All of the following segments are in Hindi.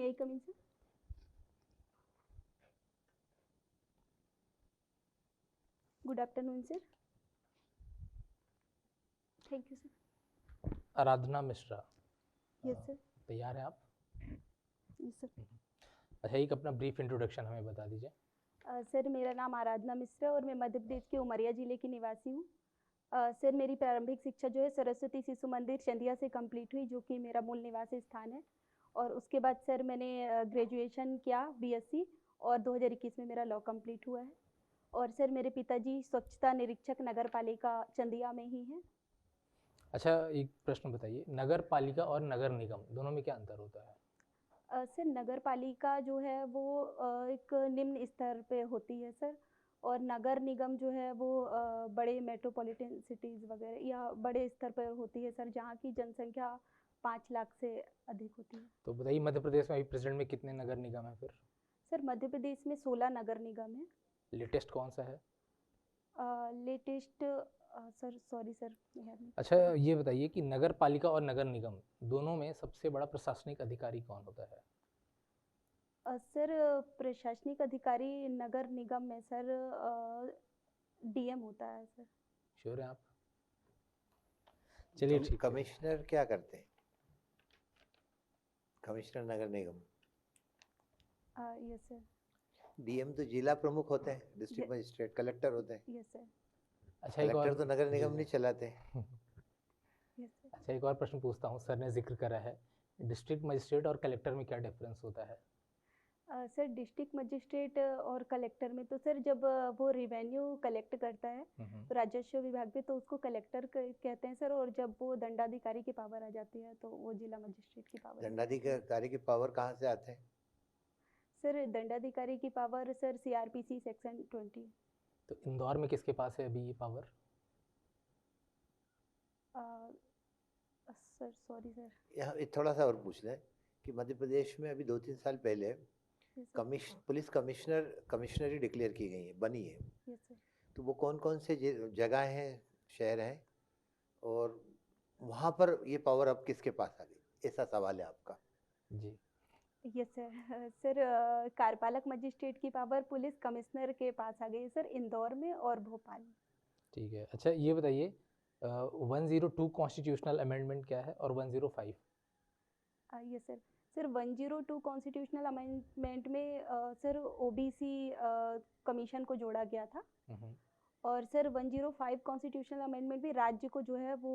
May I come in, sir? Good afternoon, sir. Thank you, sir. Aradhana Mishra, Yes, sir. तैयार हैं आप? Yes, sir. अच्छा, एक अपना ब्रीफ इंट्रोडक्शन हमें बता दीजिए। सर, मेरा नाम आराधना मिश्रा और मैं मध्य प्रदेश के उमरिया जिले की निवासी हूँ। सर, मेरी प्रारंभिक शिक्षा जो है सरस्वती शिशु मंदिर चंदिया से कंप्लीट हुई, जो कि मेरा मूल निवास स्थान है। और उसके बाद सर मैंने ग्रेजुएशन किया बीएससी और 2021 में मेरा लॉ कंप्लीट हुआ है। और सर मेरे पिताजी स्वच्छता निरीक्षक नगर पालिका चंदिया में ही हैं। अच्छा, एक प्रश्न बताइए, नगर पालिका और नगर निगम दोनों में क्या अंतर होता है? सर नगर पालिका जो है वो एक निम्न स्तर पे होती है सर, और नगर निगम जो है वो बड़े मेट्रोपॉलिटन सिटीज़ वगैरह या बड़े स्तर पर होती है सर, जहाँ की जनसंख्या 5 लाख से अधिक होती है। तो बताइए, मध्य प्रदेश में अभी प्रेजेंट में कितने नगर निगम हैं फिर? सर मध्य प्रदेश में 16 नगर निगम है। लेटेस्ट कौन सा है? लेटेस्ट सर सॉरी सर याद नहीं। अच्छा, ये बताइए कि नगर पालिका और नगर निगम दोनों में सबसे बड़ा प्रशासनिक अधिकारी कौन होता है? सर प्रशासनिक अधिकारी नगर निगम में सर डीएम होता है सर। श्योर हैं आप? चलिए ठीक है। कमिश्नर क्या करते हैं? कमिश्नर नगर निगम। Yes sir. डीएम तो जिला प्रमुख होते हैं, डिस्ट्रिक्ट मजिस्ट्रेट, कलेक्टर होते हैं। Yes sir. अच्छा, एक कलेक्टर और तो नगर निगम नहीं चलाते। Yes sir. अच्छा, एक और प्रश्न पूछता हूँ, सर ने जिक्र करा है, डिस्ट्रिक्ट मजिस्ट्रेट और कलेक्टर में क्या डिफरेंस होता है? सर डिस्ट्रिक्ट मजिस्ट्रेट और कलेक्टर में तो सर जब वो रिवेन्यू कलेक्ट करता है तो राजस्व विभाग में, तो उसको कलेक्टर कहते हैं सर, और जब वो दंडाधिकारी की पावर आ जाती है तो वो जिला मजिस्ट्रेट की पावर। दंडाधिकारी की पावर कहाँ से आते हैं? सर दंडाधिकारी की पावर सर सीआरपीसी सेक्शन 20। तो इंदौर में किसके पास है अभी ये पावर? Sir sorry sir. यहाँ थोड़ा सा और पूछ लें कि मध्य प्रदेश में अभी 2-3 साल पहले पुलिस कमिश्नरी डिक्लेयर की गई है, बनी है। Yes sir. तो वो कौन कौन से जगह हैं, शहर हैं, और वहाँ पर ये पावर अब किसके पास आ गई, ऐसा सवाल है आपका? जी। Yes sir. सर कार्यपालक मजिस्ट्रेट की पावर पुलिस कमिश्नर के पास आ गई है सर, इंदौर में और भोपाल में। ठीक है। अच्छा, ये बताइए 102 कॉन्स्टिट्यूशनल अमेंडमेंट क्या है और 105? Yes sir. Sir 102 constitutional amendment में सर ओबीसी कमीशन को जोड़ा गया था। और सर 105 कॉन्स्टिट्यूशनल अमेंडमेंट में राज्य को जो है वो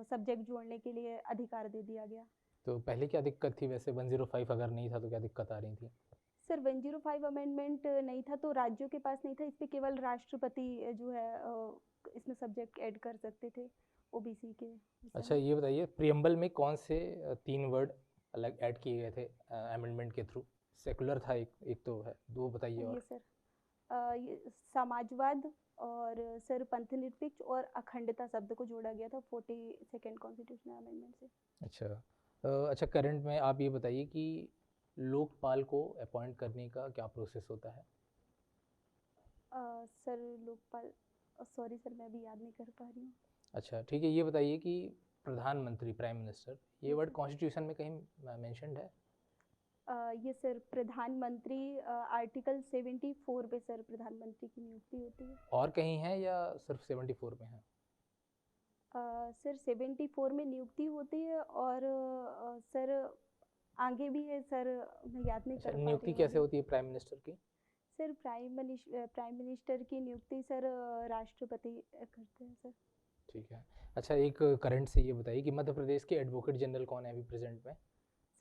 सब्जेक्ट जोड़ने के लिए अधिकार दे दिया गया। तो पहले क्या दिक्कत थी वैसे? 105 अगर नहीं था तो क्या दिक्कत आ रही थी? सर 105 अमेंडमेंट नहीं था तो राज्यों के पास नहीं था, इस पर केवल राष्ट्रपति जो है इसमें सब्जेक्ट ऐड कर सकते थे ओबीसी के। अच्छा, ये बताइए, प्रियम्बल में कौन से 3 वर्ड अलग ऐड किए गए थे अमेंडमेंट के थ्रू? सेकुलर था एक तो है, दो बताइए। ये और सर ये समाजवाद और सर पंथनिरपेक्ष और अखंडता शब्द को जोड़ा गया था 42nd कॉन्स्टिट्यूशनल अमेंडमेंट से। अच्छा, अच्छा, करंट में आप ये बताइए कि लोकपाल को अपॉइंट करने का क्या प्रोसेस होता है? सर लोकपाल सॉरी सर मैं अभी याद नहीं कर पा रही हूँ। अच्छा, ठीक है, ये बताइए कि प्रधानमंत्री, प्राइम मिनिस्टर, ये वर्ड कॉन्स्टिट्यूशन में कहीं मेंशन्ड है? ये सर प्रधानमंत्री आर्टिकल 74 पे सर प्रधानमंत्री की नियुक्ति होती है। और कहीं है या सिर्फ 74 में है? सर 74 में नियुक्ति होती है और सर आगे भी है सर, मैं याद नहीं कर पा रही हूँ। नियुक्ति कैसे होती है प्राइम मिनिस्टर की? सर प्राइम मिनिस्टर की नियुक्ति सर राष्ट्रपति करते हैं सर। ठीक है। अच्छा, एक करंट से ये बताइए कि मध्य प्रदेश के एडवोकेट जनरल कौन है अभी प्रेजेंट में?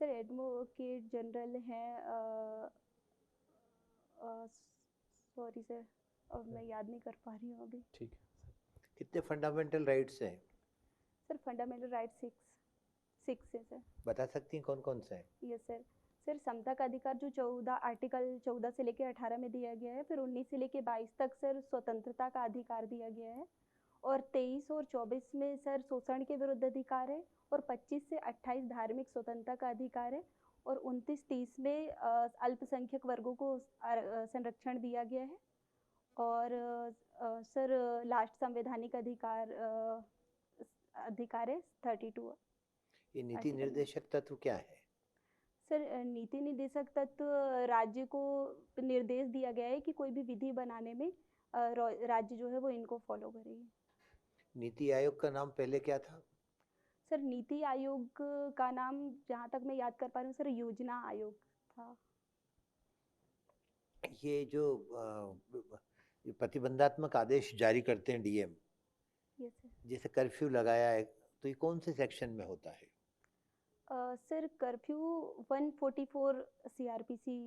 सर एडवोकेट जनरल हैं सॉरी सर, अब मैं याद नहीं कर पा रही हूँ अभी। ठीक है। कितने फंडामेंटल राइट्स हैं? सर फंडामेंटल राइट 6 है सर। बता सकती हैं कौन कौन से हैं? Yes sir. सर समता का अधिकार जो आर्टिकल 14 से लेकर 18 में दिया गया है, फिर 19 से लेकर 22 तक सर स्वतंत्रता का अधिकार दिया गया है, और 23 और 24 में सर शोषण के विरुद्ध अधिकार है, और 25 से 28 धार्मिक स्वतंत्रता का अधिकार है, और 29-30 में अल्पसंख्यक वर्गों को संरक्षण दिया गया है, और सर लास्ट संवैधानिक अधिकार है 32। ये नीति निर्देशक तत्व क्या है? सर नीति निर्देशक तत्व राज्य को निर्देश दिया गया है कि कोई भी विधि बनाने में राज्य जो है वो इनको फॉलो करेगी। नीति आयोग का नाम पहले क्या था? सर नीति आयोग का नाम जहाँ तक मैं याद कर पा रही हूँ सर योजना आयोग था। ये जो ये प्रतिबंधात्मक आदेश जारी करते हैं डीएम, यस सर। जैसे कर्फ्यू लगाया है, तो ये कौन से सेक्शन में होता है? सर कर्फ्यू 144 सीआरपीसी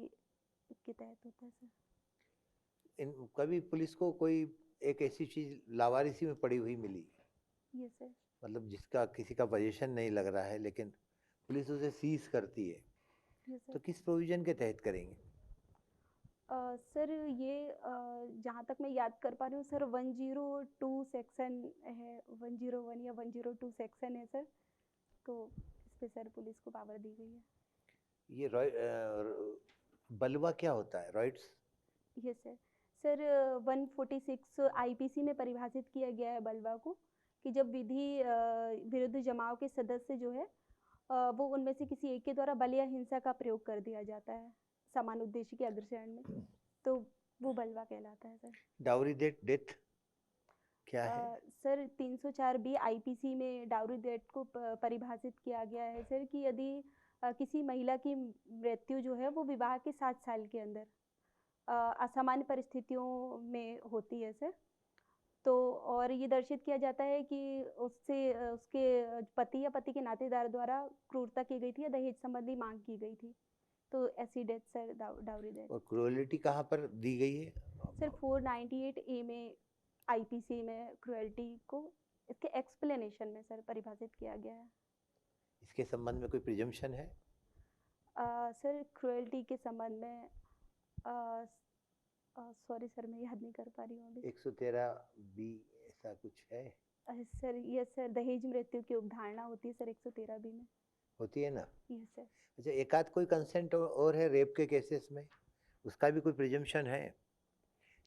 के तहत होता है सर। कभी पुलिस को कोई एक ऐसी चीज लावारिसी में पड़ी हुई मिली, यस सर। मतलब जिसका किसी का पोजीशन नहीं लग रहा है, लेकिन पुलिस उसे सीज करती है, यस तो सर। किस प्रोविजन के तहत करेंगे? सर ये जहाँ तक मैं याद कर पा रही हूँ सर 102 सेक्शन है, 101 या 102 सेक्शन है सर, तो इस पे सर पुलिस को पावर दी गई है। ये बलवा क्या होता है, riots? Yes sir. Sir 146 IPC में परिभाषित किया गया है बलवा को कि जब विधि विरुद्ध जमाव के सदस्य जो है वो उनमें से किसी एक के द्वारा बल या हिंसा का प्रयोग कर दिया जाता है समान उद्देश्य के अग्रसरण में, तो वो बलवा कहलाता है सर। डाउरी डेथ क्या है? सर 304 बी आईपीसी में डाउरी डेथ को परिभाषित किया गया है सर कि यदि किसी महिला की मृत्यु जो है वो विवाह के 7 साल के अंदर असामान्य परिस्थितियों में होती है सर, तो और ये दर्शित किया जाता है कि उससे उसके पति या पति के नातेदार द्वारा क्रूरता की गई थी या दहेज संबंधी मांग की गई थी, तो ऐसी डेथ सर डाउरी डेथ। और क्रूएलिटी कहाँ पर दी गई है? सर 498 ए में आईपीसी में क्रूएल्टी को इसके एक्सप्लेनेशन में सर परिभाषित किया गया है। इसके संबंध में कोई प्रिजम्पशन है? सर क्रूएल्टी के संबंध में सॉरी सर मैं याद नहीं कर पा रही हूँ अभी। 113 बी ऐसा कुछ है? सर यस सर दहेज मृत्यु की अवधारणा होती है सर 113 बी में। होती है ना? Yes sir. अच्छा, एक आध कोई कंसेंट और है रेप के केसेस में, उसका भी कोई प्रिजम्पशन है?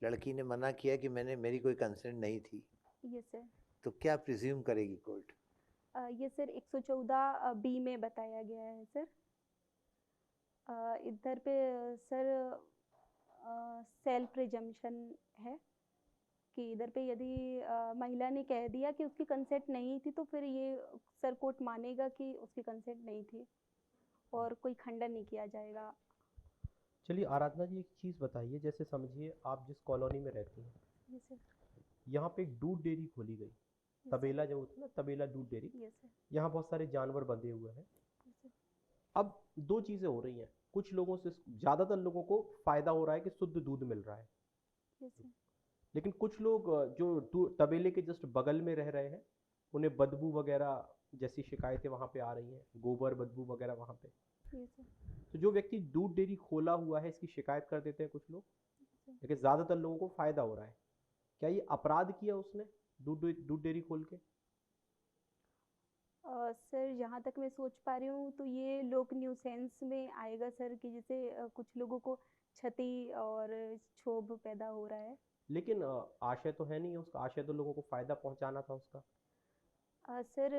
लड़की ने मना किया कि मेरी कोई कंसेंट नहीं थी, यस सर। तो क्या प्रिज्यूम करेगी कोर्ट? ये सर 114 बी में बताया गया है सर। इधर पे सर सेल्फ प्रिजम्पशन है कि इधर पे यदि महिला ने कह दिया कि उसकी कंसेंट नहीं थी तो फिर ये सर कोर्ट मानेगा कि उसकी कंसेंट नहीं थी और कोई खंडन नहीं किया जाएगा। चलिए आराधना जी एक चीज़ बताइए, जैसे समझिए आप जिस कॉलोनी में रहती हैं, यस सर। यहाँ पे एक दूध डेयरी खोली गई, तबेला जो होता है ना, तबेला दूध डेयरी, यस सर। यहाँ बहुत सारे जानवर बंधे हुए हैं। Yes sir. अब दो चीज़ें हो रही हैं, कुछ लोगों से, ज़्यादातर लोगों को फ़ायदा हो रहा है कि शुद्ध दूध मिल रहा है, यस सर। लेकिन कुछ लोग जो तबेले के जस्ट बगल में रह रहे हैं, उन्हें बदबू वगैरह जैसी शिकायतें वहाँ पे आ रही हैं, गोबर बदबू वगैरह वहाँ पे। Yes sir. तो जो व्यक्ति दूध डेयरी खोला हुआ है इसकी शिकायत कर देते हैं कुछ लोग, लेकिन ज़्यादातर लोगों को फ़ायदा हो रहा है। क्या ये अपराध किया उसने दूध डेयरी खोल के? सर जहाँ तक मैं सोच पा रही हूँ तो ये लोक न्यूसेंस में आएगा सर कि जैसे कुछ लोगों को क्षति और क्षोभ पैदा हो रहा है। लेकिन आशय तो है नहीं उसका, आशय तो लोगों को फ़ायदा पहुंचाना था उसका। सर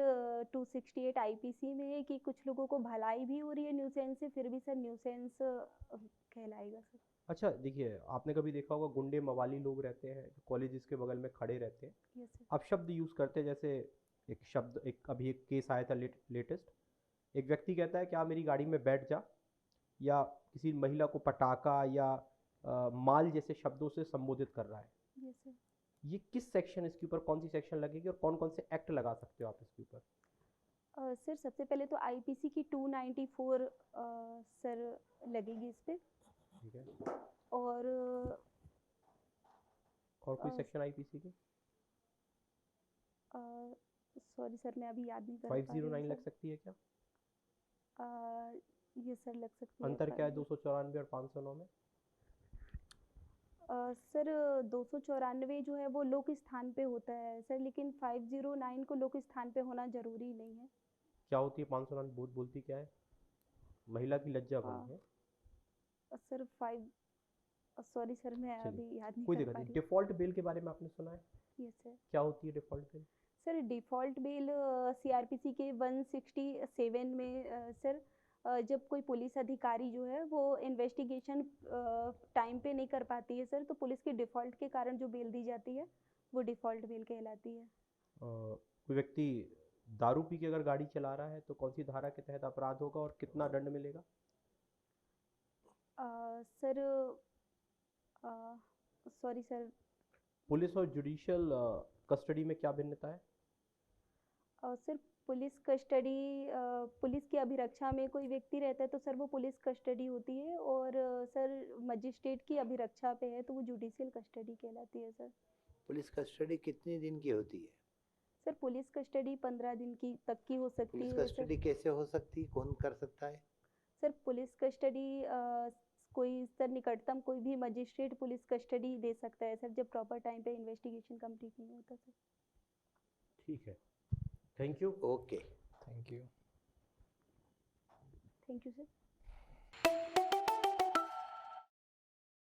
268 आईपीसी में है कि कुछ लोगों को भलाई भी हो रही है न्यूसेंस से, फिर भी सर न्यूसेंस कहलाएगा सर। अच्छा देखिए, आपने कभी देखा होगा गुंडे मवाली लोग रहते हैं जो कॉलेजेस के बगल में खड़े रहते हैं, यस सर। अब शब्द यूज़ करते हैं, जैसे एक शब्द, एक अभी एक केस आया था लेटेस्ट, एक व्यक्ति कहता है कि आप मेरी गाड़ी में बैठ जा, या किसी महिला को पटाखा या माल जैसे शब्दों से संबोधित कर रहा है। Yes sir. ये किस सेक्शन, इसके ऊपर कौन सी सेक्शन लगेगी और कौन कौन से एक्ट लगा सकते हो आप इसके ऊपर? सर सबसे पहले तो आईपीसी की 294 सर लगेगी इस पे, ठीक है, और कोई सेक्शन आईपीसी की? सॉरी सर मैं अभी याद नहीं कर पा रही 509 हूँ लग सकती है क्या? ये सर लग सकती है। अंतर क्या है 294 और 509 में? सर 294 जो है वो लोक स्थान पे होता है सर, लेकिन 509 को लोक स्थान पे होना जरूरी नहीं है। क्या होती है 509 बोलती क्या है? महिला की लज्जा बनी है। सर 5 सॉरी सर मैं चलिए, अभी याद नहीं कोई कर दिक्कत पा नहीं। रही। डिफ़ॉल्ट बेल के बारे में आपने सुना है? Yes sir. क्या होती है default bell? Sir default bell CrPC के 167 में सर जब कोई पुलिस अधिकारी जो है वो इन्वेस्टिगेशन टाइम पे नहीं कर पाती है सर, तो पुलिस की डिफ़ॉल्ट के कारण जो बेल दी जाती है वो डिफ़ॉल्ट बेल कहलाती है। कोई व्यक्ति दारू पी के अगर गाड़ी चला रहा है तो कौन सी धारा के तहत अपराध होगा और कितना दंड मिलेगा? Sir sorry sir. पुलिस और जुडिशियल कस्टडी में क्या भिन्नता है? सर पुलिस की अभिरक्षा में कोई व्यक्ति रहता है तो सर वो पुलिस कस्टडी होती है, और सर मजिस्ट्रेट की अभिरक्षा पे है तो वो जुडिशियल कस्टडी कहलाती है सर। पुलिस कस्टडी कितने दिन की होती है? सर पुलिस कस्टडी 15 दिन की तक की हो सकती पुलिस है सर। कस्टडी कैसे हो सकती है, कौन कर सकता है? सर पुलिस कस्टडी कोई सर निकटतम कोई भी मजिस्ट्रेट पुलिस कस्टडी दे सकता है सर, जब प्रॉपर टाइम पे इन्वेस्टिगेशन कंप्लीट नहीं होता सर। ठीक है, thank you. Okay. Thank you. Thank you sir.